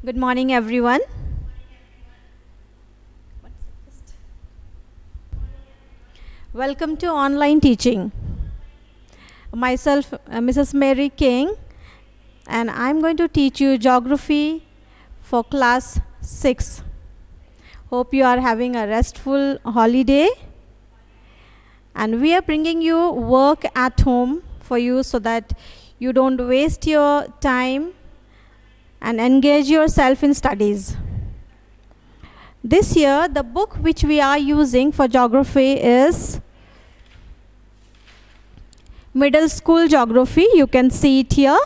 Good morning, everyone. Welcome to online teaching. Myself, Mrs. Mary King, and I'm going to teach you geography for class 6. Hope you are having a restful holiday. And we are bringing you work at home for you so that you don't waste your time and engage yourself in studies. This year, the book which we are using for geography is Middle School Geography. You can see it here.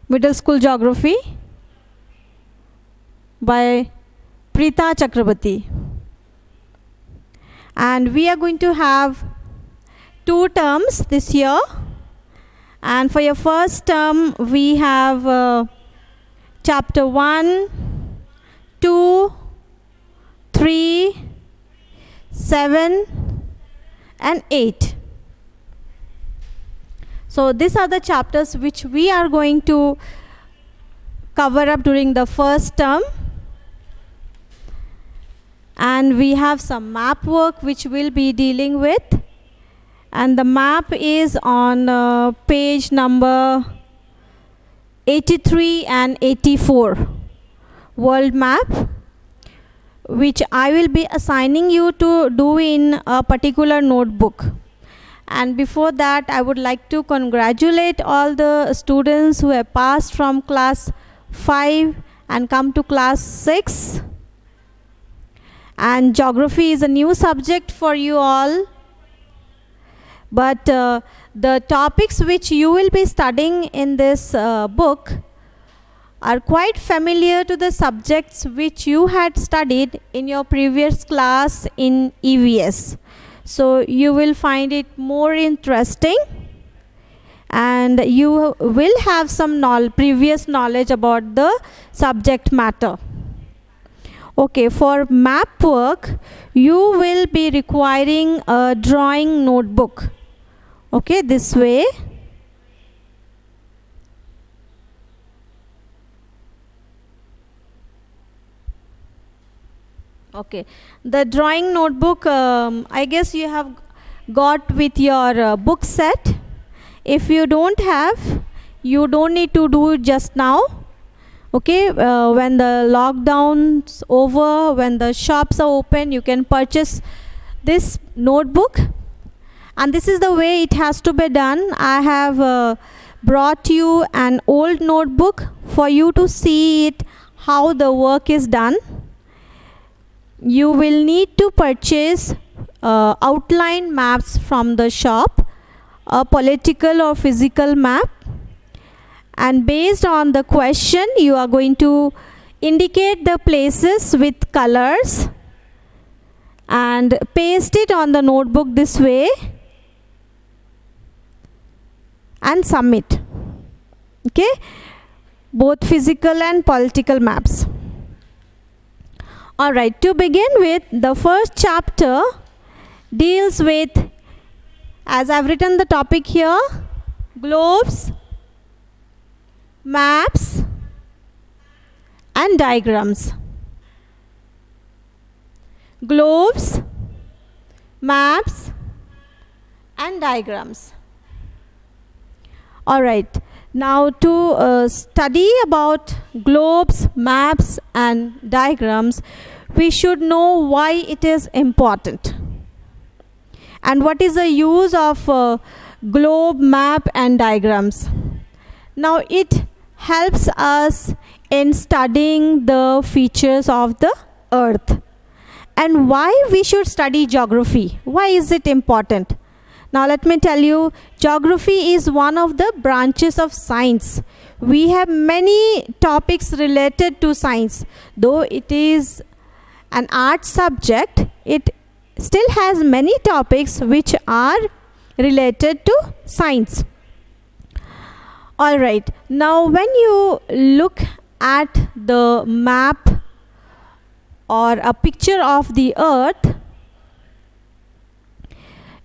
Middle School Geography by Preeta Chakrabarti. And we are going to have 2 terms this year. And for your first term, we have Chapter 1, 2, 3, 7, and 8. So these are the chapters which we are going to cover up during the first term. And we have some map work which we'll be dealing with. And the map is on page number 83 and 84, world map, which I will be assigning you to do in a particular notebook. And before that, I would like to congratulate all the students who have passed from class 5 and come to class 6. And geography is a new subject for you all. But the topics which you will be studying in this book are quite familiar to the subjects which you had studied in your previous class in EVS. So you will find it more interesting, and you will have some previous knowledge about the subject matter. Okay, for map work, you will be requiring a drawing notebook. Okay, this way. Okay, the drawing notebook, I guess you have got with your book set. If you don't have, you don't need to do it just now. Okay, when the lockdown's over, when the shops are open, you can purchase this notebook. And this is the way it has to be done. I have brought you an old notebook for you to see it, how the work is done. You will need to purchase outline maps from the shop, a political or physical map. And based on the question, you are going to indicate the places with colors and paste it on the notebook this way and submit. Okay, both physical and political maps. All right, to begin with, the first chapter deals with, as I've written the topic here, globes, maps, and diagrams. Globes, maps, and diagrams. All right, now to study about globes, maps, and diagrams, we should know why it is important. And what is the use of globe, map, and diagrams? Now, it helps us in studying the features of the earth. And why we should study geography? Why is it important? Now let me tell you, geography is one of the branches of science. We have many topics related to science. Though it is an art subject, it still has many topics which are related to science. All right, now when you look at the map or a picture of the earth,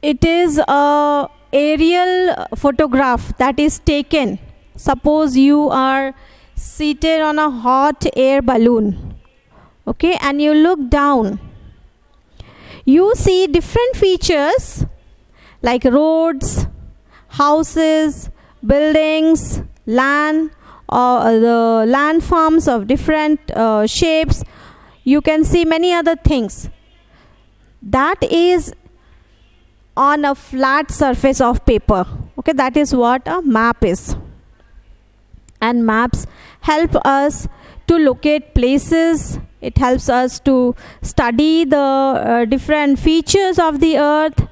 it is a aerial photograph that is taken. Suppose you are seated on a hot air balloon, okay, and you look down, you see different features like roads, houses, buildings, land, or the landforms of different shapes. You can see many other things. That is on a flat surface of paper. Okay, that is what a map is. And maps help us to locate places. It helps us to study the different features of the earth.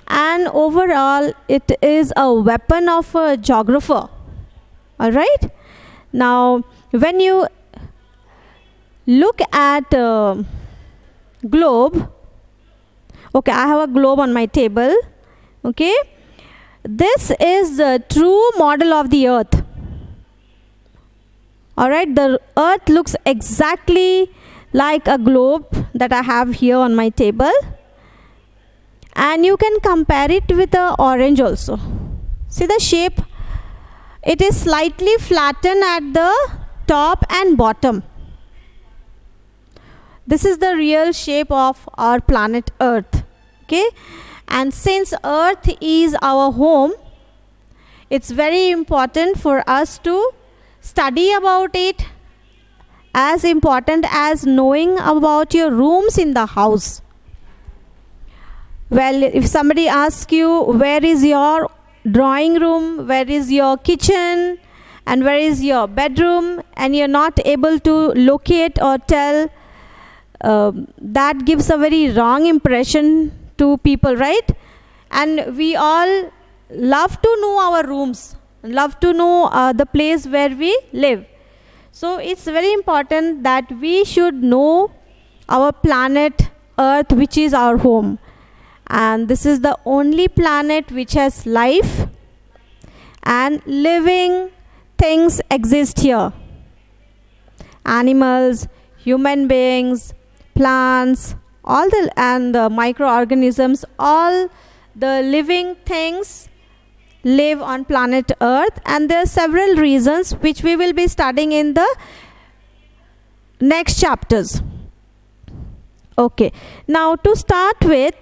And overall, it is a weapon of a geographer. All right. Now, when you look at globe, okay, I have a globe on my table. Okay, this is the true model of the earth. All right, the earth looks exactly like a globe that I have here on my table. And you can compare it with the orange also. See the shape? It is slightly flattened at the top and bottom. This is the real shape of our planet Earth. Okay? And since Earth is our home, it's very important for us to study about it, as important as knowing about your rooms in the house. Well, if somebody asks you where is your drawing room, where is your kitchen, and where is your bedroom, and you're not able to locate or tell, that gives a very wrong impression to people, right? And we all love to know our rooms, love to know the place where we live. So it's very important that we should know our planet Earth, which is our home. And this is the only planet which has life, and living things exist here. Animals, human beings, plants, all the microorganisms, all the living things live on planet Earth. And there are several reasons which we will be studying in the next chapters. Okay, now to start with,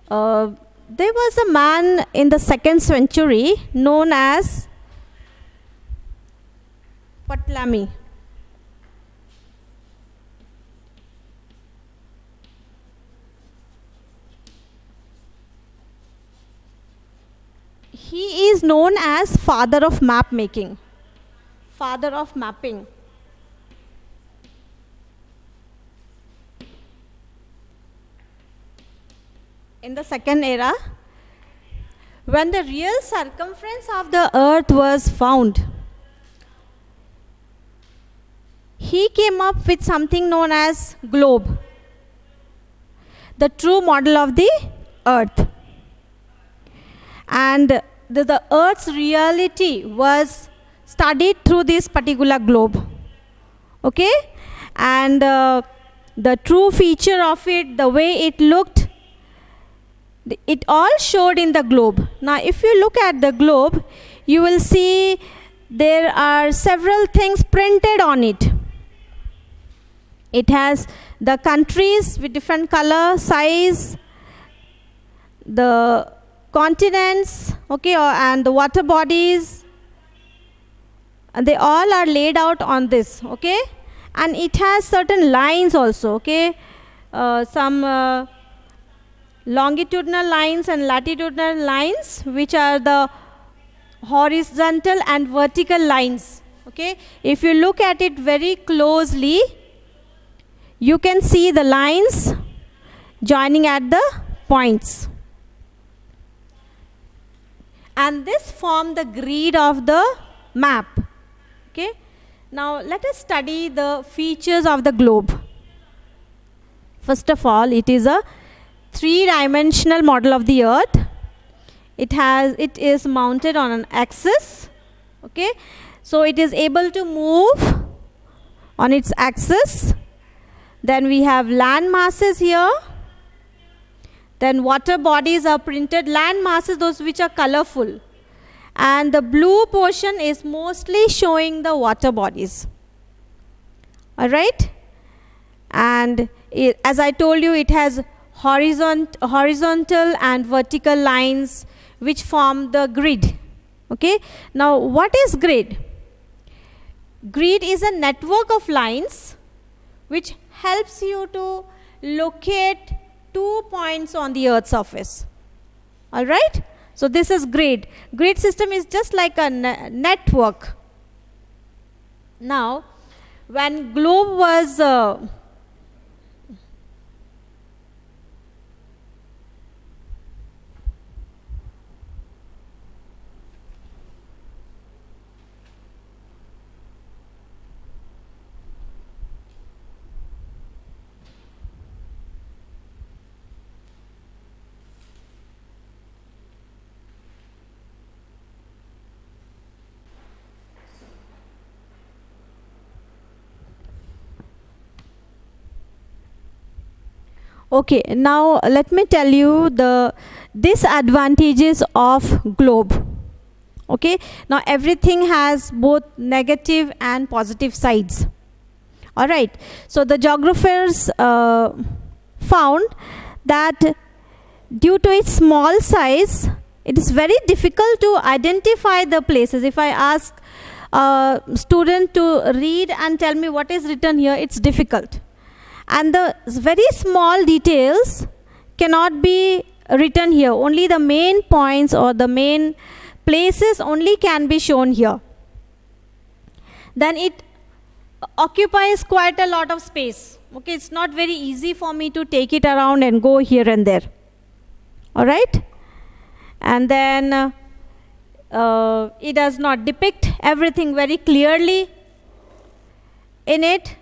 there was a man in the 2nd century known as Ptolemy. He is known as father of map making, father of mapping. In the second era, when the real circumference of the earth was found, he came up with something known as globe, the true model of the earth. And the earth's reality was studied through this particular globe. Okay? And the true feature of it, the way it looked, it all showed in the globe. Now, if you look at the globe, you will see there are several things printed on it. It has the countries with different color, size, the continents, okay, and the water bodies, and they all are laid out on this, okay. And it has certain lines also, okay, some longitudinal lines and latitudinal lines, which are the horizontal and vertical lines. Okay, if you look at it very closely, you can see the lines joining at the points, and this form the grid of the map. Okay, now let us study the features of the globe. First of all, it is a three-dimensional model of the earth. It is mounted on an axis. Okay, so it is able to move on its axis. Then we have land masses here. Then water bodies are printed, land masses, those which are colorful. and the blue portion is mostly showing the water bodies. All right, and as I told you, it has horizontal and vertical lines which form the grid. Okay, now what is grid? Grid is a network of lines which helps you to locate 2 points on the Earth's surface. All right, so this is grid. Grid system is just like a network. Now, when globe was okay, now let me tell you the disadvantages of globe. Okay, now everything has both negative and positive sides. All right, so the geographers found that due to its small size, it is very difficult to identify the places. If I ask a student to read and tell me what is written here, it's difficult. And the very small details cannot be written here. Only the main points or the main places only can be shown here. Then it occupies quite a lot of space. Okay, it's not very easy for me to take it around and go here and there. All right, and then it does not depict everything very clearly in it.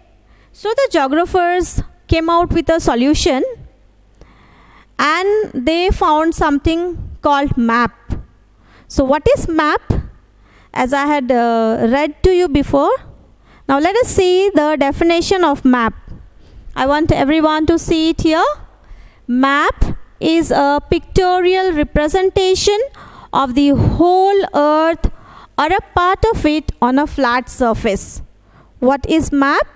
So the geographers came out with a solution, and they found something called map. So what is map? As I had read to you before. Now let us see the definition of map. I want everyone to see it here. Map is a pictorial representation of the whole earth or a part of it on a flat surface. What is map?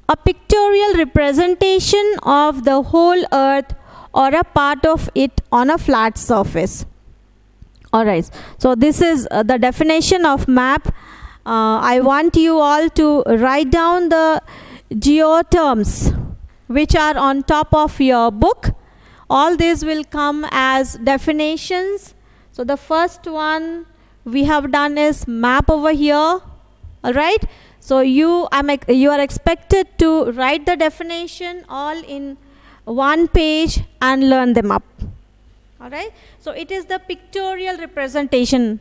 A pictorial representation of the whole earth or a part of it on a flat surface. All right, so this is the definition of map. I want you all to write down the geo terms which are on top of your book. All these will come as definitions. So the first one we have done is map over here. All right, so you are expected to write the definition all in one page and learn them up. All right, so it is the pictorial representation.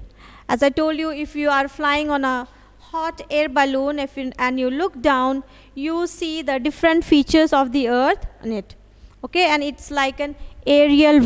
As I told you, if you are flying on a hot air balloon and you look down, you see the different features of the earth on it. Okay, and it's like an aerial